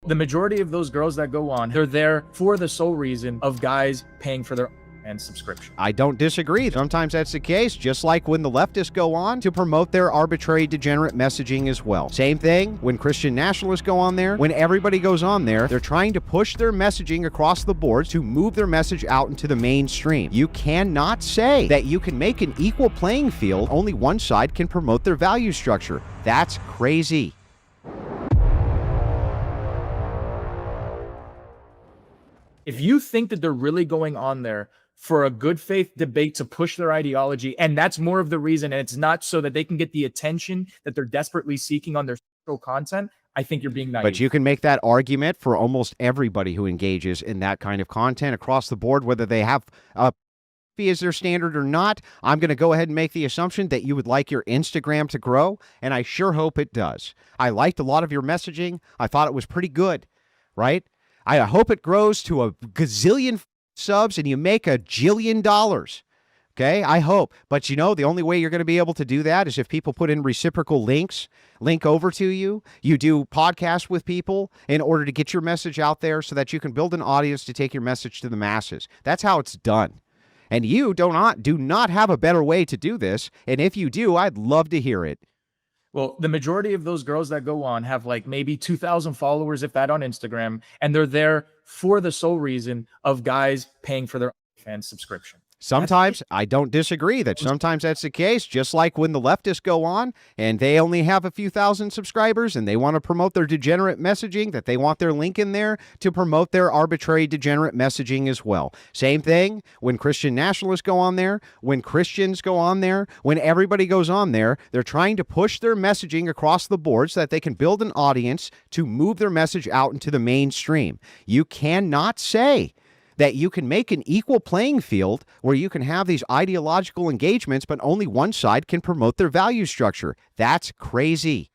the majority of those girls that go on, they're there for the sole reason of guys paying for their and subscription. I don't disagree. Sometimes that's the case, just like when the leftists go on to promote their arbitrary, degenerate messaging as well. Same thing when Christian nationalists go on there. When everybody goes on there, they're trying to push their messaging across the board to move their message out into the mainstream. You cannot say that you can make an equal playing field. Only one side can promote their value structure. That's crazy. If you think that they're really going on there for a good faith debate to push their ideology, and that's more of the reason, and it's not so that they can get the attention that they're desperately seeking on their social content, I think you're being naive. But you can make that argument for almost everybody who engages in that kind of content across the board, whether they have fee as their standard or not. I'm going to go ahead and make the assumption that you would like your Instagram to grow, and I sure hope it does. I liked a lot of your messaging. I thought it was pretty good, right? I hope it grows to a gazillion subs and you make $1 jillion. Okay, I hope. But you know, the only way you're going to be able to do that is if people put in reciprocal links, link over to you. You do podcasts with people in order to get your message out there so that you can build an audience to take your message to the masses. That's how it's done. And you do not have a better way to do this. And if you do, I'd love to hear it. Well, the majority of those girls that go on have like maybe 2,000 followers, if that, on Instagram, and they're there for the sole reason of guys paying for their fan subscription. Sometimes I don't disagree that sometimes that's the case, just like when the leftists go on and they only have a few thousand subscribers and they want to promote their degenerate messaging, that they want their link in there to promote their arbitrary degenerate messaging as well. Same thing when Christian nationalists go on there, when Christians go on there, when everybody goes on there, they're trying to push their messaging across the board so that they can build an audience to move their message out into the mainstream. You cannot say that you can make an equal playing field where you can have these ideological engagements, but only one side can promote their value structure. That's crazy.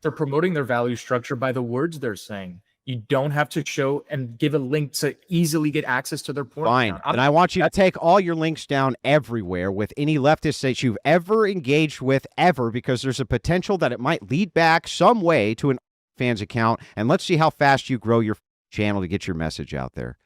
They're promoting their value structure by the words they're saying. You don't have to show and give a link to easily get access to their porn. Fine. And I want you to take all your links down everywhere with any leftist that you've ever engaged with ever, because there's a potential that it might lead back some way to an fans account. And let's see how fast you grow your channel to get your message out there.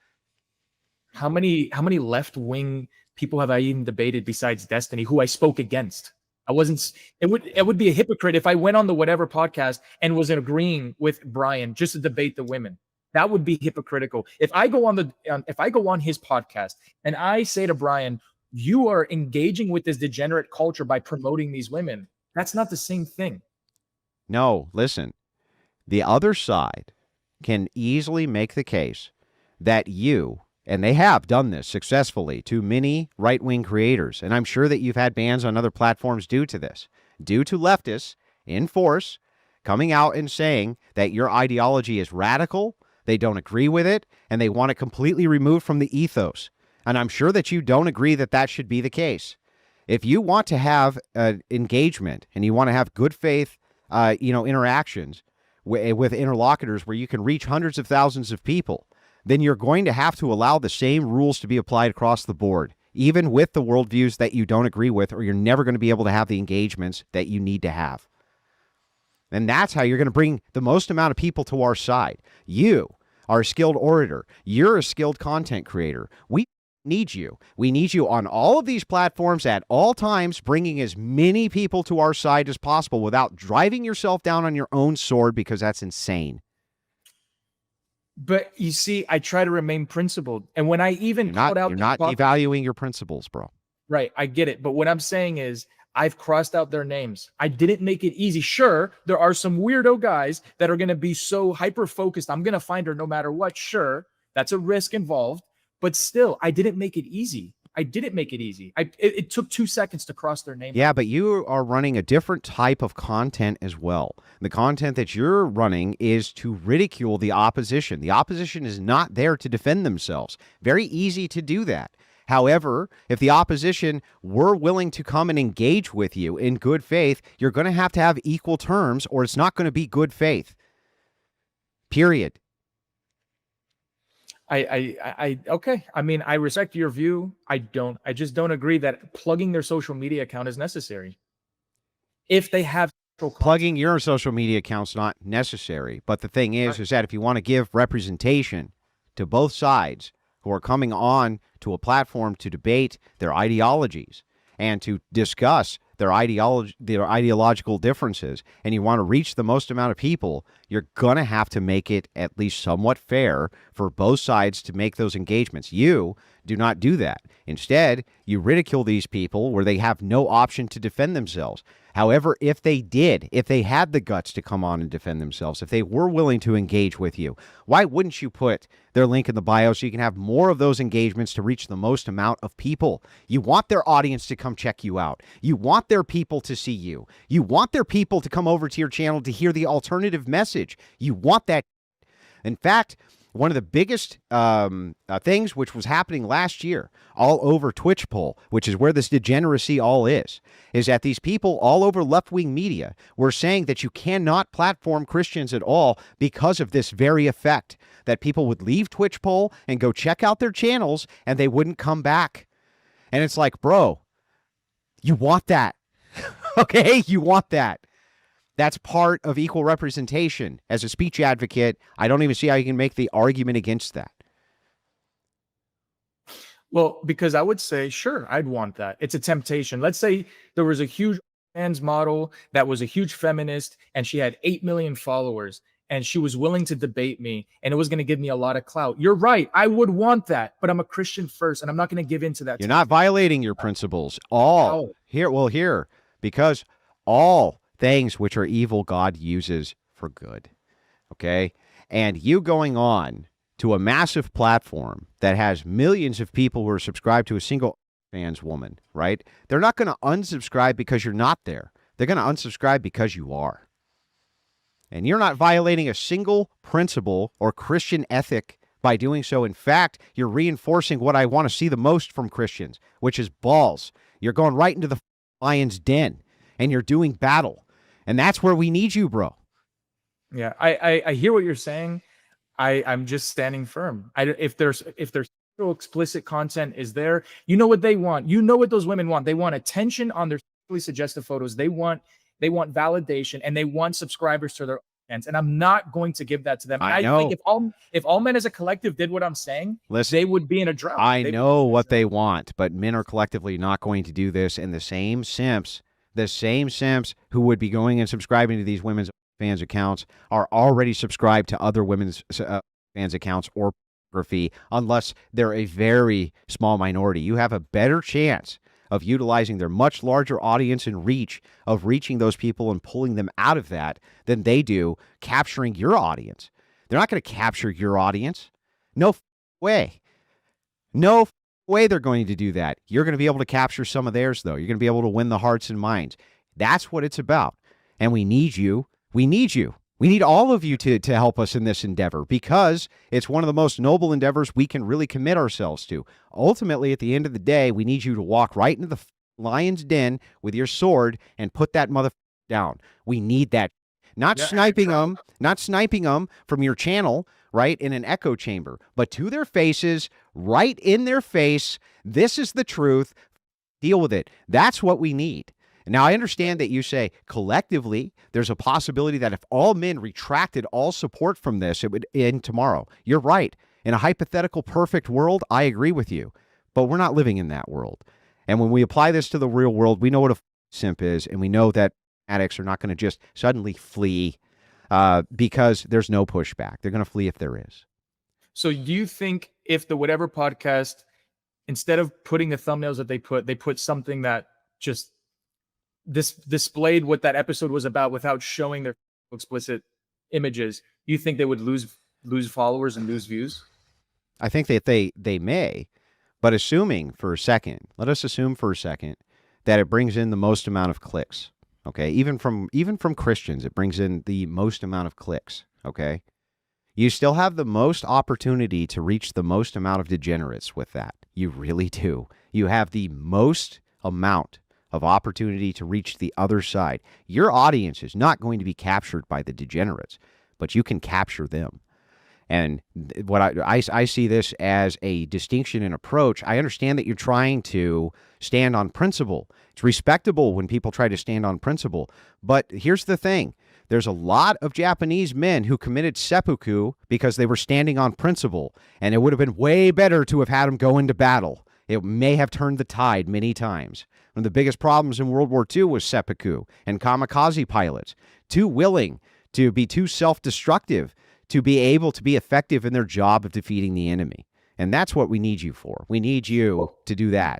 How many left-wing people have I even debated besides Destiny who I spoke against? It would be a hypocrite if I went on the whatever podcast and was agreeing with Brian just to debate the women. That would be hypocritical. If I go on his podcast and I say to Brian, you are engaging with this degenerate culture by promoting these women, that's not the same thing. No, listen. The other side can easily make the case that you, and they have done this successfully to many right-wing creators, and I'm sure that you've had bans on other platforms due to this, due to leftists in force coming out and saying that your ideology is radical, they don't agree with it, and they want it completely removed from the ethos. And I'm sure that you don't agree that that should be the case. If you want to have engagement and you want to have good faith, interactions with interlocutors where you can reach hundreds of thousands of people, then you're going to have to allow the same rules to be applied across the board, even with the worldviews that you don't agree with, or you're never going to be able to have the engagements that you need to have. And that's how you're going to bring the most amount of people to our side. You are a skilled orator. You're a skilled content creator. We need you. We need you on all of these platforms at all times, bringing as many people to our side as possible without driving yourself down on your own sword, because that's insane. But you see, I try to remain principled. And when I even you're not devaluing your principles, bro. Right. I get it. But what I'm saying is I've crossed out their names. I didn't make it easy. Sure, there are some weirdo guys that are going to be so hyper-focused. I'm going to find her no matter what. Sure, that's a risk involved. But still, I didn't make it easy. It took 2 seconds to cross their name. Yeah, but you are running a different type of content as well. The content that you're running is to ridicule the opposition. The opposition is not there to defend themselves. Very easy to do that. However, if the opposition were willing to come and engage with you in good faith, you're going to have equal terms, or it's not going to be good faith. Period. Okay. I mean, I respect your view. I just don't agree that plugging their social media account is necessary. If they have plugging your social media account's not necessary. But the thing is that if you want to give representation to both sides who are coming on to a platform to debate their ideologies and to discuss their ideological differences, and you want to reach the most amount of people, you're going to have to make it at least somewhat fair for both sides to make those engagements. You do not do that. Instead, you ridicule these people where they have no option to defend themselves. However, if they had the guts to come on and defend themselves, if they were willing to engage with you, why wouldn't you put their link in the bio so you can have more of those engagements to reach the most amount of people? You want their audience to come check you out. You want their people to see you. You want their people to come over to your channel to hear the alternative message. You want that. In fact, one of the biggest things which was happening last year all over Twitch poll, which is where this degeneracy all is that these people all over left-wing media were saying that you cannot platform Christians at all because of this very effect, that people would leave Twitch poll and go check out their channels and they wouldn't come back. And it's like, bro, you want that. Okay? You want that. That's part of equal representation. As a speech advocate, I don't even see how you can make the argument against that. Well, because I would say, sure, I'd want that. It's a temptation. Let's say there was a huge trans model that was a huge feminist and she had 8 million followers and she was willing to debate me and it was going to give me a lot of clout. You're right. I would want that, but I'm a Christian first and I'm not going to give in to that. You're not violating your principles. Because all things which are evil, God uses for good. Okay? And you going on to a massive platform that has millions of people who are subscribed to a single fans woman, right? They're not going to unsubscribe because you're not there. They're going to unsubscribe because you are. And you're not violating a single principle or Christian ethic by doing so. In fact, you're reinforcing what I want to see the most from Christians, which is balls. You're going right into the lion's den and you're doing battle. And that's where we need you, bro. Yeah, I hear what you're saying. I'm just standing firm. If there's explicit content is there, you know what they want. You know what those women want. They want attention on their sexually suggestive photos. They want validation and they want subscribers to their fans. And I'm not going to give that to them. I know. think if all men as a collective did what I'm saying, they would be in a drought. I know what they want, but men are collectively not going to do this. And the same simps who would be going and subscribing to these women's fans accounts are already subscribed to other women's fans accounts or pornography, unless they're a very small minority. You have a better chance of utilizing their much larger audience and reach of reaching those people and pulling them out of that than they do capturing your audience. They're not going to capture your audience. No way. No way they're going to do that. You're going to be able to capture some of theirs, though. You're going to be able to win the hearts and minds. That's what it's about. And we need you. We need you. We need all of you to help us in this endeavor, because it's one of the most noble endeavors we can really commit ourselves to. Ultimately, at the end of the day, we need you to walk right into the lion's den with your sword and put that mother down. We need that. Not sniping them from your channel, right, in an echo chamber, but to their faces, right in their face. This is the truth. Deal with it. That's what we need. Now, I understand that you say collectively there's a possibility that if all men retracted all support from this, it would end tomorrow. You're right. In a hypothetical perfect world, I agree with you. But we're not living in that world. And when we apply this to the real world, we know what a simp is, and we know that addicts are not going to just suddenly flee because there's no pushback. They're going to flee if there is. So do you think if the Whatever podcast, instead of putting the thumbnails that they put something that just displayed what that episode was about without showing their explicit images, you think they would lose followers and lose views? I think that they may, but let us assume for a second that it brings in the most amount of clicks. Okay, even from Christians, it brings in the most amount of clicks. Okay, you still have the most opportunity to reach the most amount of degenerates with that. You really do. You have the most amount of opportunity to reach the other side. Your audience is not going to be captured by the degenerates, but you can capture them. And what I see this as a distinction in approach. I understand that you're trying to stand on principle. It's respectable when people try to stand on principle. But here's the thing. There's a lot of Japanese men who committed seppuku because they were standing on principle, and it would have been way better to have had them go into battle. It may have turned the tide many times. One of the biggest problems in World War II was seppuku and kamikaze pilots, too willing to be too self-destructive to be able to be effective in their job of defeating the enemy. And that's what we need you for. We need you to do that.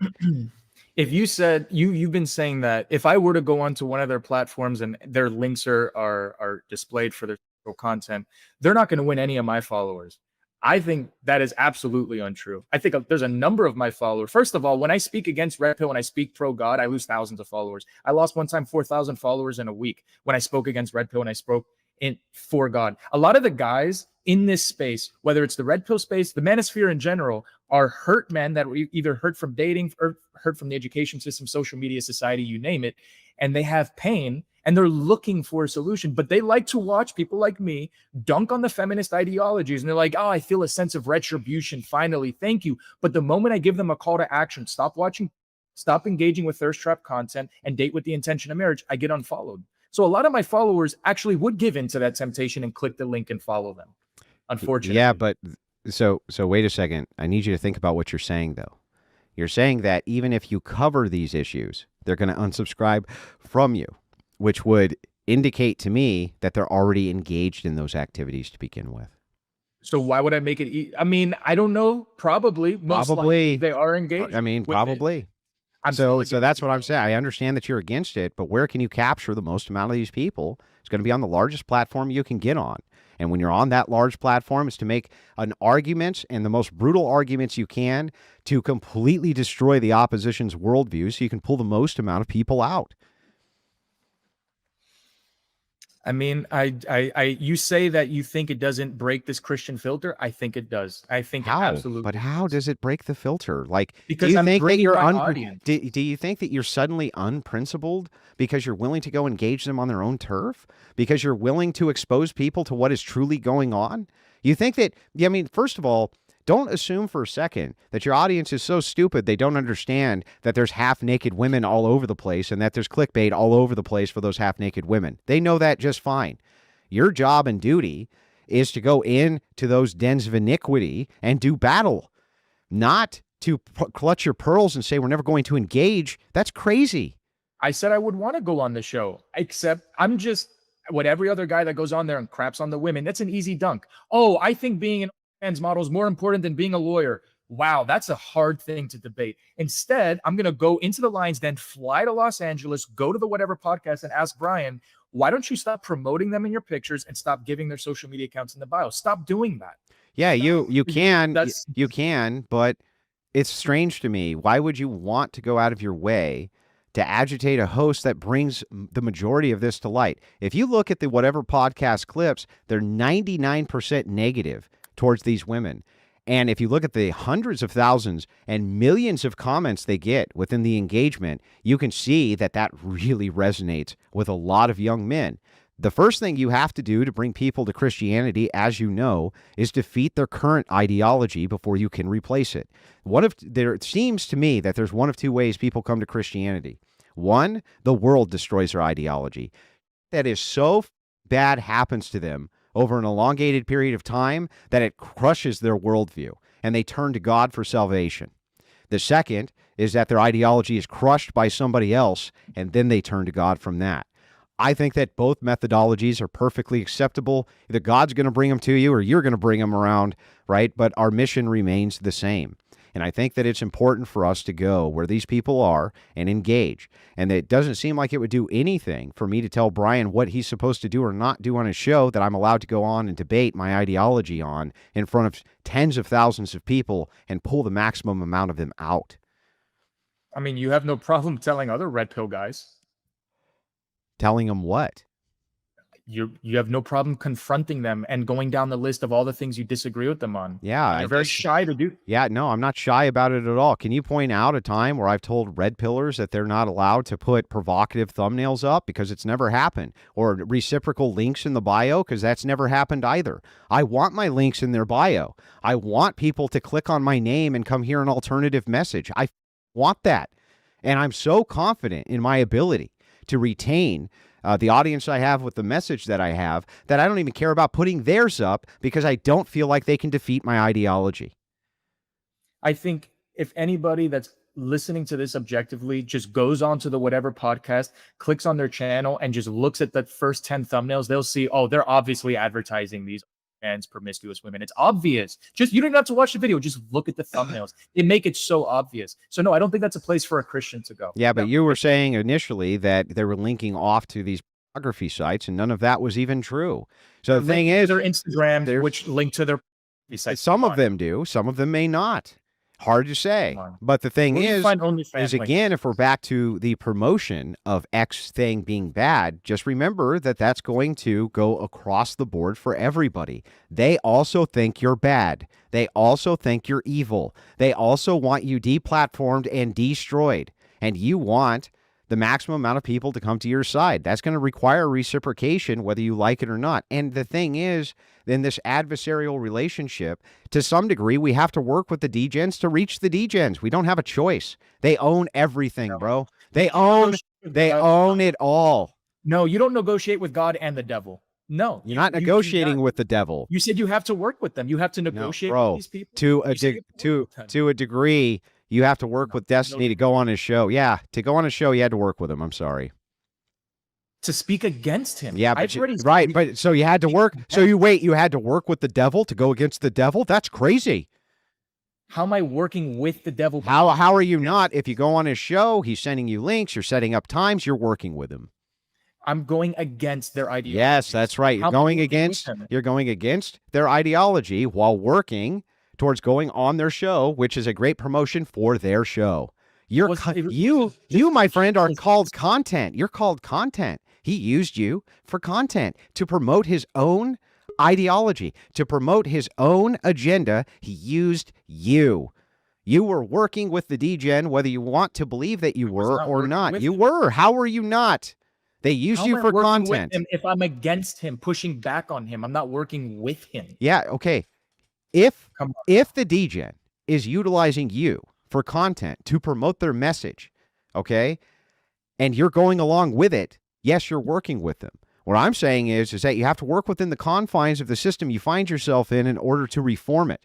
If you said you've been saying that if I were to go onto one of their platforms and their links are displayed for their content, they're not going to win any of my followers. I think that is absolutely untrue. I think there's a number of my followers. First of all, when I speak against Red Pill, when I speak pro God, I lose thousands of followers. I lost one time 4,000 followers in a week when I spoke against Red Pill and I spoke in for God. A lot of the guys in this space, whether it's the Red Pill space, the manosphere in general, are hurt men that were either hurt from dating or hurt from the education system, social media, society, you name it, and they have pain and they're looking for a solution, but they like to watch people like me dunk on the feminist ideologies. And they're like, oh, I feel a sense of retribution. Finally, thank you. But the moment I give them a call to action, stop watching, stop engaging with thirst trap content and date with the intention of marriage, I get unfollowed. So a lot of my followers actually would give in to that temptation and click the link and follow them. Unfortunately. Yeah, but so wait a second. I need you to think about what you're saying, though. You're saying that even if you cover these issues, they're going to unsubscribe from you, which would indicate to me that they're already engaged in those activities to begin with. So why would I make it? I mean, I don't know. Probably. Probably they are engaged. I mean, probably. So that's what I'm saying. I understand that you're against it, but where can you capture the most amount of these people? It's going to be on the largest platform you can get on. And when you're on that large platform, it's to make an argument and the most brutal arguments you can to completely destroy the opposition's worldview so you can pull the most amount of people out. I mean, you say that you think it doesn't break this Christian filter. I think it does. I think how? It absolutely. But how does it break the filter? Like, because do you I'm think that you're audience. Do you think that you're suddenly unprincipled because you're willing to go engage them on their own turf? Because you're willing to expose people to what is truly going on? You think that? I mean, first of all, don't assume for a second that your audience is so stupid they don't understand that there's half-naked women all over the place and that there's clickbait all over the place for those half-naked women. They know that just fine. Your job and duty is to go into those dens of iniquity and do battle, not to clutch your pearls and say we're never going to engage. That's crazy. I said I would want to go on the show, except I'm just what every other guy that goes on there and craps on the women. That's an easy dunk. Oh, I think being an trans model is more important than being a lawyer. Wow, that's a hard thing to debate. Instead, I'm going to go into the lines, then fly to Los Angeles, go to the whatever podcast and ask Brian, why don't you stop promoting them in your pictures and stop giving their social media accounts in the bio? Stop doing that. Yeah, you can, but it's strange to me. Why would you want to go out of your way to agitate a host that brings the majority of this to light? If you look at the whatever podcast clips, they're 99% negative towards these women. And if you look at the hundreds of thousands and millions of comments they get within the engagement, you can see that that really resonates with a lot of young men. The first thing you have to do to bring people to Christianity, as you know, is defeat their current ideology before you can replace it. It seems to me that there's one of two ways people come to Christianity. One, the world destroys their ideology. That is so bad happens to them over an elongated period of time that it crushes their worldview, and they turn to God for salvation. The second is that their ideology is crushed by somebody else, and then they turn to God from that. I think that both methodologies are perfectly acceptable. Either God's going to bring them to you or you're going to bring them around, right? But our mission remains the same. And I think that it's important for us to go where these people are and engage. And it doesn't seem like it would do anything for me to tell Brian what he's supposed to do or not do on his show that I'm allowed to go on and debate my ideology on in front of tens of thousands of people and pull the maximum amount of them out. I mean, you have no problem telling other red pill guys. Telling them what? you have no problem confronting them and going down the list of all the things you disagree with them on. Yeah, And you're very shy to do. Yeah, no, I'm not shy about it at all. Can you point out a time where I've told red pillars that they're not allowed to put provocative thumbnails up? Because it's never happened. Or reciprocal links in the bio? Because that's never happened either. I want my links in their bio. I want people to click on my name and come hear an alternative message. I want that. And I'm so confident in my ability to retain the audience I have with the message that I have, that I don't even care about putting theirs up because I don't feel like they can defeat my ideology. I think if anybody that's listening to this objectively just goes on to the whatever podcast, clicks on their channel, and just looks at the first 10 thumbnails, they'll see, oh, they're obviously advertising these trans promiscuous women. It's obvious. Just, you don't even have to watch the video. Just look at the thumbnails. They make it so obvious. So no, I don't think that's a place for a Christian to go. Yeah, but you were saying initially that they were linking off to these pornography sites, and none of that was even true. So the thing is, their Instagram, which link to their sites. Some of them do, some of them may not. Hard to say. But the thing is again, if we're back to the promotion of X thing being bad, just remember that that's going to go across the board for everybody. They also think you're bad. They also think you're evil. They also want you deplatformed and destroyed. And you want the maximum amount of people to come to your side. That's going to require reciprocation, whether you like it or not. And the thing is, in this adversarial relationship, to some degree, we have to work with the degens to reach the degens. We don't have a choice. They own everything, bro. They own it all. No, you don't negotiate with God and the devil. No, you're not negotiating with the devil. You said you have to work with them. You have to negotiate with these people. To a degree, you have to work with Destiny to go on his show. Yeah, to go on his show, you had to work with him. I'm sorry. To speak against him. Yeah, but but so you had to work. So you had to work with the devil to go against the devil? That's crazy. How am I working with the devil? How are you not? If you go on his show, he's sending you links, you're setting up times, you're working with him. I'm going against their ideology. Yes, that's right. You're going against their ideology while working towards going on their show, which is a great promotion for their show. You, my friend, are called content. You're called content. He used you for content to promote his own ideology, to promote his own agenda. He used you. You were working with the degen, whether you want to believe that you were or not. You were. How were you not? They used you for content. If I'm against him, pushing back on him, I'm not working with him. Yeah, okay. If the degen is utilizing you for content to promote their message, okay, and you're going along with it, yes, you're working with them. What I'm saying is that you have to work within the confines of the system you find yourself in order to reform it.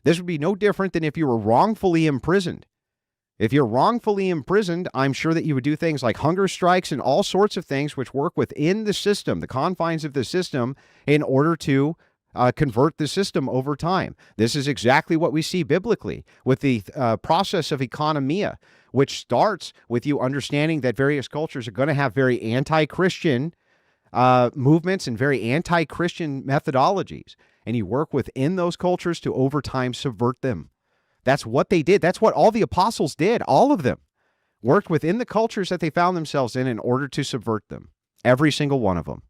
This would be no different than if you were wrongfully imprisoned. If you're wrongfully imprisoned, I'm sure that you would do things like hunger strikes and all sorts of things which work within the system, the confines of the system, in order to convert the system over time. This is exactly what we see biblically with the process of economia, which starts with you understanding that various cultures are going to have very anti-Christian movements and very anti-Christian methodologies. And you work within those cultures to over time subvert them. That's what they did. That's what all the apostles did. All of them worked within the cultures that they found themselves in order to subvert them. Every single one of them.